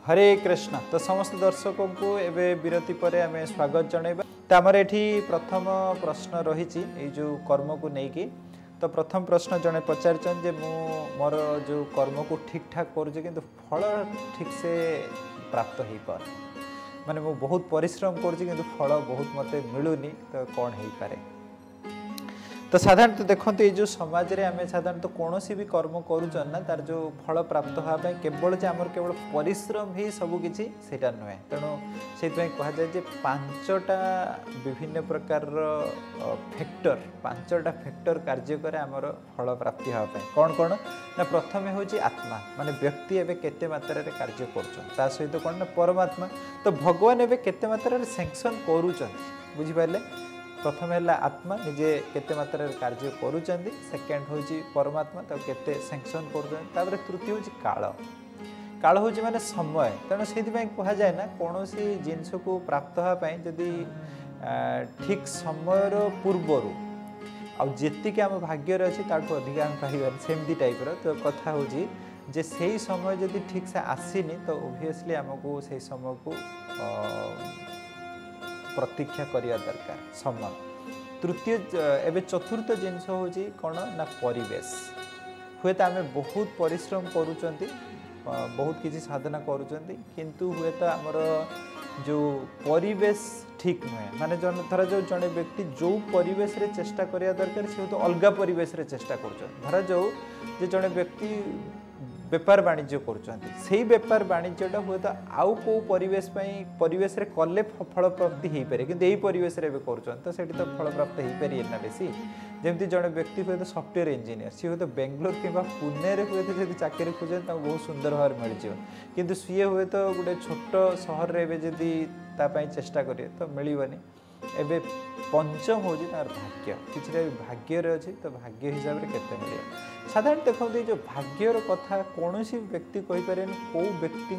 हरे कृष्ण। तो समस्त दर्शकों को एवं विरति पर आम स्वागत जनइबा। तो आमर एठी प्रथम प्रश्न रही जो कर्म को लेकिन तो प्रथम प्रश्न जड़े पचारचन जे मु मोर जो कर्म को ठीक ठाक करुचे किंतु फल ठीक से प्राप्त हो पार माने मु बहुत परिश्रम करुचे किंतु फल बहुत मते मिलूनी तो कौन हो पारे। तो साधारणतः देखते ये जो समाज रे आम साधारणतः कौन भी कर्म करुचन ना तार जो फल प्राप्त होगा केवल जे आमर केवल परिश्रम ही सबकि सेटा नुहे तेणु से कह जाए जे पांचटा विभिन्न प्रकार फैक्टर पांचटा फैक्टर कार्य करे आमर फल प्राप्ति होगा कौन कौन ना प्रथम हूँ आत्मा माने व्यक्ति एवं केते मात्रा रे कार्य कर सहित कौन ना परमात्मा तो भगवान एवं केते मात्रा सैंक्शन करुँच बुझिपारे। प्रथम है आत्मा निजे केते मात्रा कार्य करुँच सेकेंड हूँ परमात्मा तो केते सैंक्शन कर तृतीय हूँ काल काल हूँ माने समय तेणु से कह जाए ना कौन सी जिनस को प्राप्त होगापी जदि ठीक समय पूर्वर आतीक आम भाग्य अच्छी ताठू अधिक आम पाइबा सेमती टाइप्र तो कथा हूँ जे से समय जदि ठीक से आसीनी तो ओबियसली आमको से समय को प्रतीक्षा करिया दरकार समय। तृतीय एवं चतुर्थ जिनस हूँ कौन ना परिवेश हुए तो आम बहुत परिश्रम करुँच बहुत किसी साधना करुँच किंतु हुए तो आमर जो परिवेश ठीक नुहे माने धरा जाऊ जड़े व्यक्ति जो परिवेश रे चेष्टा करिया दरकार से तो अलग परिवेश रे चेष्टा कर धरा जाऊ जे जड़े व्यक्ति बेपार वाणिज्य कर बेपार वाणिज्यटा हुए तो आउ को परिवेश रे कले फल प्राप्ति हो पारे कि परिवेश रे कर तो तो फल प्राप्त हो पारे ना बेसी जमी जड़े व्यक्ति हुए तो सॉफ्टवेयर इंजीनियर सी हुए तो बेंगलोर कि पुणे हुए तो जब चाकरी खोजे बहुत सुंदर भाव मिल किंतु सी हुए तो गोटे छोट सहर में जदि चेष्टा करें तो मिलनी एवं पंचम हूँ तार भाग्य किसी भाग्य अच्छी तो भाग्य हिसाब से केते मिले साधारण देखते जो भाग्यर कथा कौन सी व्यक्ति कहीपर कौ व्यक्ति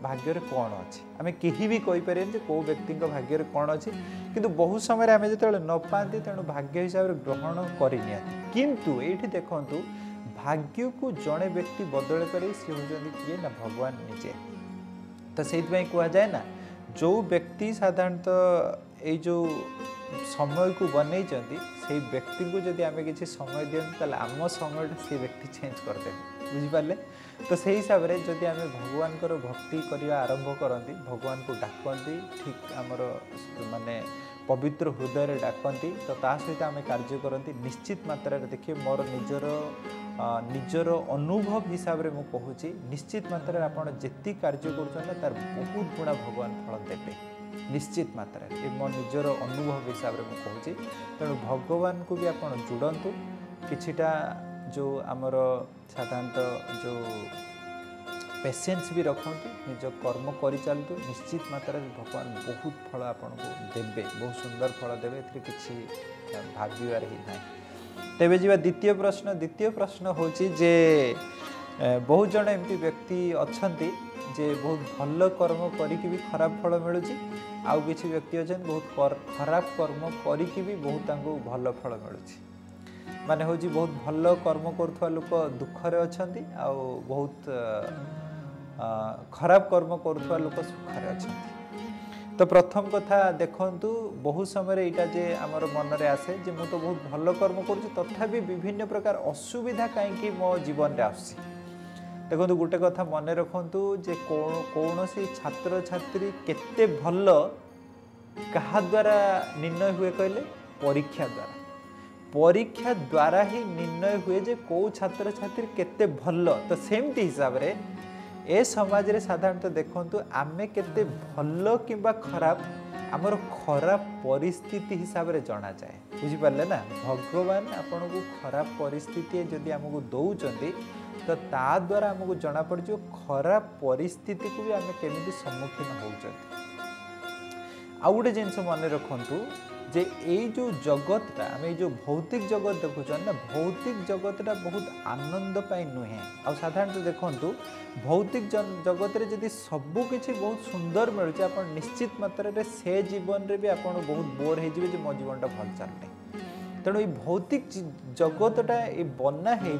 भाग्य कौन अच्छी आम कहीं भी कहीपर कौ व्यक्ति भाग्य कौन अच्छी किंतु बहुत समय आम जो न पाती तेणु भाग्य हिसाब से ग्रहण करनी किंतु ये देखूँ भाग्य को जड़े व्यक्ति बदल पारे सी हूँ किए ना भगवान निजे तो से कह जाए ना जो व्यक्ति साधारणतः ये जो समय को बनई से व्यक्ति को जब आम किसी समय दिखते आम समय से व्यक्ति चेंज करदे बुझिपारे। तो से हिसाब से जब आम भगवान भक्ति करने आरंभ करती भगवान को डाकती ठीक आमर माने पवित्र हृदय डाकती तो सहित आम कार्य करती निश्चित मात्रा देखिए मोर निजर अनुभव हिसाब से मुझे कहूँ निश्चित मात्रा आप जी कार्य कर बहुत गुणा भगवान फल देते निश्चित मात्रा मो निजर अनुभव हिसाब से मुझे कहूँ तेणु भगवान को भी आप जोड़तु किछिटा जो आमर साधारणतः जो पेशेंस भी रखु निज कर्म कर चलतु निश्चित मात्रा भगवान बहुत फल आपको देवे बहुत सुंदर फल देवे किसी भाविबार ही ना। तेबे जीवा द्वितीय प्रश्न हूँ जे बहुत जन एमती व्यक्ति अच्छा जे बहुत भल कर्म करी भी खराब फल मिलूँ आउ किसी व्यक्ति अच्छा बहुत खराब कर्म करी भी बहुत भल फल मिलूँ माने हूँ बहुत भल कर्म करुवा लोक दुखरे अच्छा बहुत खराब कर्म करुवा लोक सुखरे अच्छा। तो प्रथम कथा देखंतु बहुत समय यहाँ जे आमर मन में आसे जे मुझे तो बहुत भल कर्म करुँच तथापि विभिन्न प्रकार असुविधा कहीं मो जीवन में आस देखो गोटे कथा मन रखु जे कौन सी छात्र छात्री केते भल क्या द्वारा निर्णय हुए कहले परीक्षा द्वारा ही निर्णय हुए जे कौ छात्र छात्री केते भल तो सेमती हिसाब से ए समाज रे साधारणतः देखंतु आमे केते भल किंबा खराब आमर खराब परिस्थिति हिसाब से जना जाए बुझिपारे ना भगवान आपन को खराब परिस्थिति जदि आमको दौरान तो ता द्वारा आमको जना पड़ खराब परिस्थिति को भी आम केमी सम्मुखीन होती आउ गोटे जिनस मन रखु जे ये जो जगतटा आम जो भौतिक जगत देखुन ना भौतिक जगतटा बहुत आनंद पाई नुहे आ साधारणतः देखु भौतिक जगत रे जदि सबू किसी बहुत सुंदर मिलूँ आप निश्चित मात्रा से जीवन रे भी आप बहुत बोर हो मो जीवनटा भल चलने तेणु ये भौतिक जगतटा ये बना है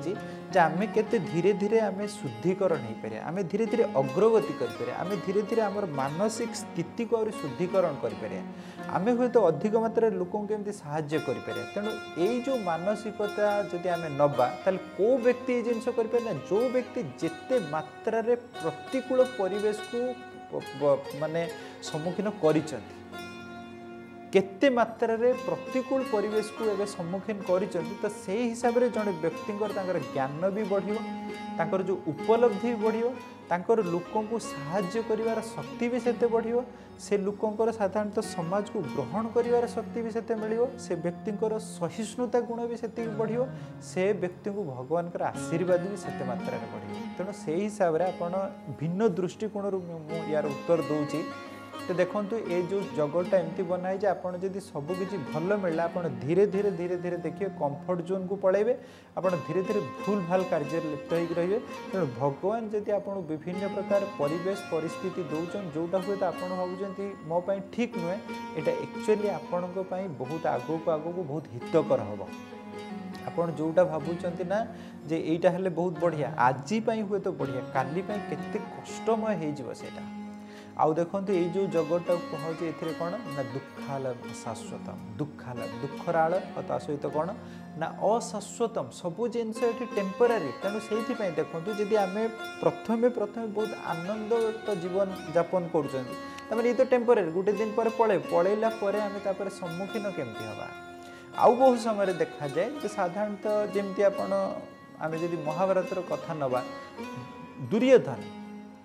आम के धीरे धीरे आम शुद्धिकरण हो पारे आम धीरे धीरे अग्रगति करें आम धीरे धीरे आम मानसिक स्थिति को और शुद्धिकरण करें आम हूँ तो अधिक मात्रा लोक केमती साहाय्य करें तेणु ये जो मानसिकता जदि आम नवा ताल को व्यक्ति ये जिन कर जो व्यक्ति जिते मात्रा प्रतिकूल परिवेश को माने सम्मुखीन कर केते मात्रा रे प्रतिकूल परिवेश को एवं सम्मुखीन करिसेंती तो से हिसाब रे जड़े व्यक्तिंकर ज्ञान भी बढ़ियो जो उपलब्धि भी बढ़ियो तांकर लोकों को साहाय्य करिवार शक्ति भी सेते बढ़ियो से लोकंकर साधारणतः समाज को ग्रहण करिवार शक्ति भी सेते मिलियो से व्यक्तिंकर सहिष्णुता गुण भी सेते बढ़ियो से व्यक्ति को भगवान का आशीर्वाद भी सेते मात्रा रे बढ़ियो तेणु से हिसाब रे आपण भिन्न दृष्टिकोण यार उत्तर दूची तो देखो ये जो जगतटा एमती बनाई जे आपड़ जदि सबकि भल मिलला आप धीरे धीरे धीरे धीरे देखिए कंफर्ट जोन को पलैबे आप धीरे धीरे भूल भाल कार्य लिप्त हो रही तेणु भगवान जदि आप विभिन्न प्रकार परिवेश परिस्थिति दौन जोटा हुए तो आप भावुं मोपाई ठीक नुहे यहाँ एक्चुअली आपण बहुत आगू को बहुत हितकर हम आपड़ जोटा भावुं ना जे यहीटा हेल्ले बहुत बढ़िया आज हुए तो बढ़िया काली केते कष्टमय होटा आउ देखो ये जो जगतटा कहूँ ये कौन ना दुखालय शाश्वतम दुखालय दुखर आड़ और सहित कौन ना अशाश्वतम सबू जिनस ये टेम्परारी तेणु से देखो जदि आम प्रथमे बहुत आनंद जीवन यापन कर ये तो टेम्परारी गोटे दिन पर पलैला आम सम्मुखीन केमती हवा आउ बहुत समय देखा जाए जो साधारणतः जमती आम जदि महाभारतर कथा नवा दुर्योधन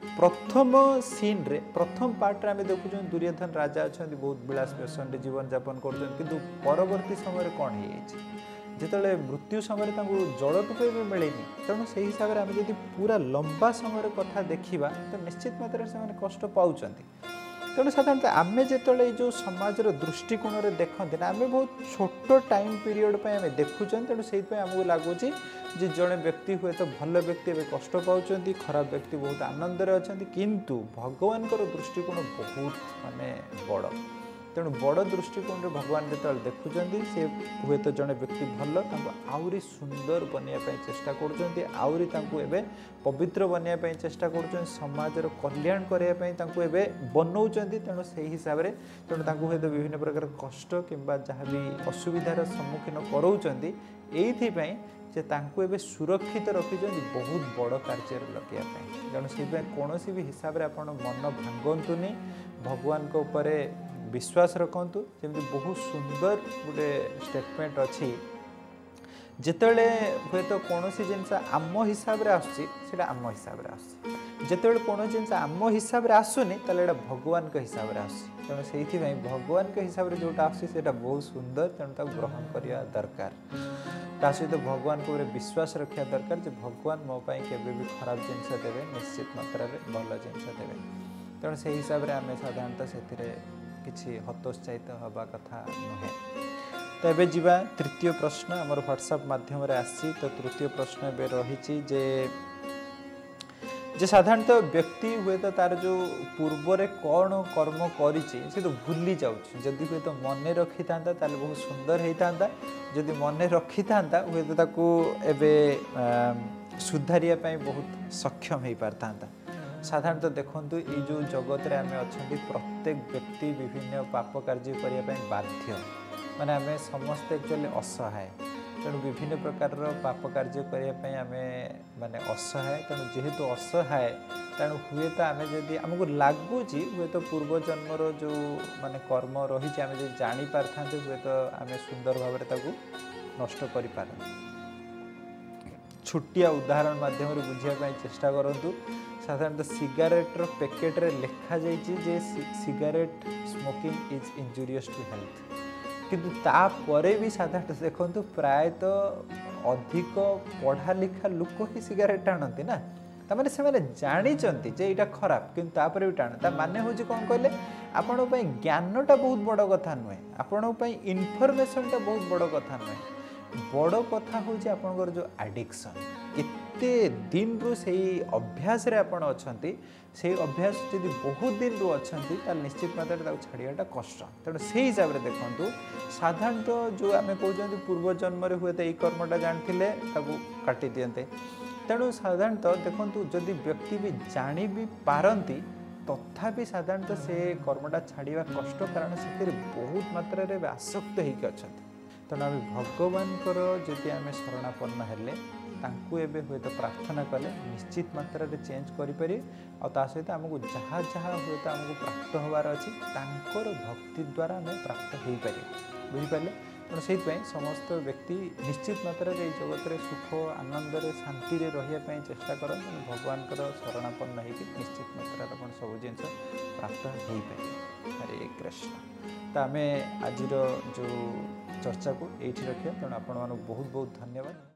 प्रथम सीन रे प्रथम पार्ट आम देखुं दुर्योधन राजा अच्छा बहुत विलास व्यसन जीवन यापन कर परवर्ती समय कौन हो मृत्यु समय जल टुके भी मिले तेणु से हिसाब से आम जब पूरा लंबा समय कथा देखा तो निश्चित मात्रा से कष्ट पाँच तेणु साधारणतः आम जो जो समाजर दृष्टिकोण में देखते ना आम बहुत छोट टाइम पीरियड पर आम देखुं तेणु से आमको लगुच जे जड़े व्यक्ति हुए तो भल व्यक्ति एवं कष्ट पाँच खराब व्यक्ति बहुत आनंद अच्छा किंतु भगवान दृष्टिकोण बहुत माने बड़ तेणु बड़ दृष्टिकोण में भगवान जो देखुं से हुए तो जड़े व्यक्ति भल आहरी सुंदर बनवाई चेष्टा कर पवित्र बनवाई चेष्टा कर समाजर कल्याण करने बनाऊँ तेणु से हिसाब से तेणु हुए तो विभिन्न प्रकार कष्ट किंबा जहाँ भी असुविधार सम्मुखीन कराऊँच ये जे तांको एबे सुरक्षित रखिछन बहुत बड़ कार्य लगे तेणु से कौन भी हिसाब से आप मन भांगतुनि भगवान को उपरे विश्वास रखु जमी बहुत सुंदर गोटे स्टेटमेंट अच्छी जिते हुए तो कौन जिनस आम हिसाब से आसुँचा आम हिसाब से आसते कौन जिनस आम हिसाब से आसुनी ताले भगवान के हिसाब से आस तेणु से भगवान के हिसाब से जोटा आसा बहुत सुंदर तेणु ग्रहण करने दरकार ता सहित भगवान को विश्वास रखा दरकार जे भगवान मो पाई केबे भी खराब जिनस देवे निश्चित मात्रा भल जिनस देवे तेणु से हिसाब से आम साधारणतः से किसी हतोत्साहित हवा कथा नुहे तो ये जीवा तृतीय प्रश्न आमर व्हाट्सएप माध्यम आसी तो तृतीय प्रश्न ए रही जे साधारणतः व्यक्ति हुए तो तार जो पूर्व कौन कर्म करी तो भूली जाऊँगी हुए तो मन रखी था बहुत सुंदर होता जदि मन रखी था हुए तो ताकू एवं सुधारिया बहुत सक्षम हो पारता साधारणतः देखु ये जो जगत रे आम अच्छा प्रत्येक व्यक्ति विभिन्न पाप कार्य करने बाध्य माने आम समस्ते एक्चुअली असहाय तेणु विभिन्न प्रकार पाप कार्य करने आम माने असहाय तेणु जेहेतु असहाय तेणु हुए तो आम जदि आमको लगुच हुए तो पूर्व जन्मर जो माने कर्म रही आम जो जानी पारता हुए तो आम सुंदर भाव नष्ट कर छोटिया उदाहरण माध्यम बुझापी चेष्टा करूँ साधारणतः सिगारेटर पैकेट रे लिखा जाइए cigarette smoking is injurious to health किंतु तापरे भी साधारणतः देखो प्रायतः अधिक पढ़ा लिखा लोक ही सिगारेट टाणती ना तामाने से जानी जे यहाँ खराब किंतु तापर भी टाण माने हूँ कौन कहले आपण ज्ञानटा बहुत बड़ कथा नुहे आपण इनफर्मेशनटा बहुत बड़ कथा नुहे बड़ कथा हूँ आपंकर जो एडिक्शन एते दिन रु से अभ्यास रे आपण अच्छी से अभ्यास जब बहुत दिन रु अच्छा निश्चित मात्रा छाड़ाटा कष्ट तेणु से हिसाब से देखूँ साधारणतः जो आम कहते पूर्व जन्म हुए तो यही कर्मटा जानते काटी दियंते तेणु साधारणतः देखूँ जदि व्यक्ति भी जानी भी पारती तथापि साधारणतः से कर्मटा छाड़ा कष्ट कारण से बहुत मात्रा आसक्त होकर अच्छा तेणु आम भगवान जदि आम शरणापन्न हेले तांकु एबे हुए तो प्रार्थना कले निश्चित मात्रा रे चेंज करें आ सहित आमको जहाँ जहाँ हुए तो आमको प्राप्त होबार अच्छी भक्ति द्वारा आम प्राप्त हो पार बुझिपारे तेणु से समस्त व्यक्ति निश्चित मात्रा रे जगत रे सुख आनंद रे शांति रे रहिया चेष्टा कर भगवान शरणापन्न होगी निश्चित मात्रा सब जिन प्राप्त हो पारे। हरे कृष्ण। तो आम आज जो चर्चा को ये रखा तेणु आपण बहुत बहुत धन्यवाद।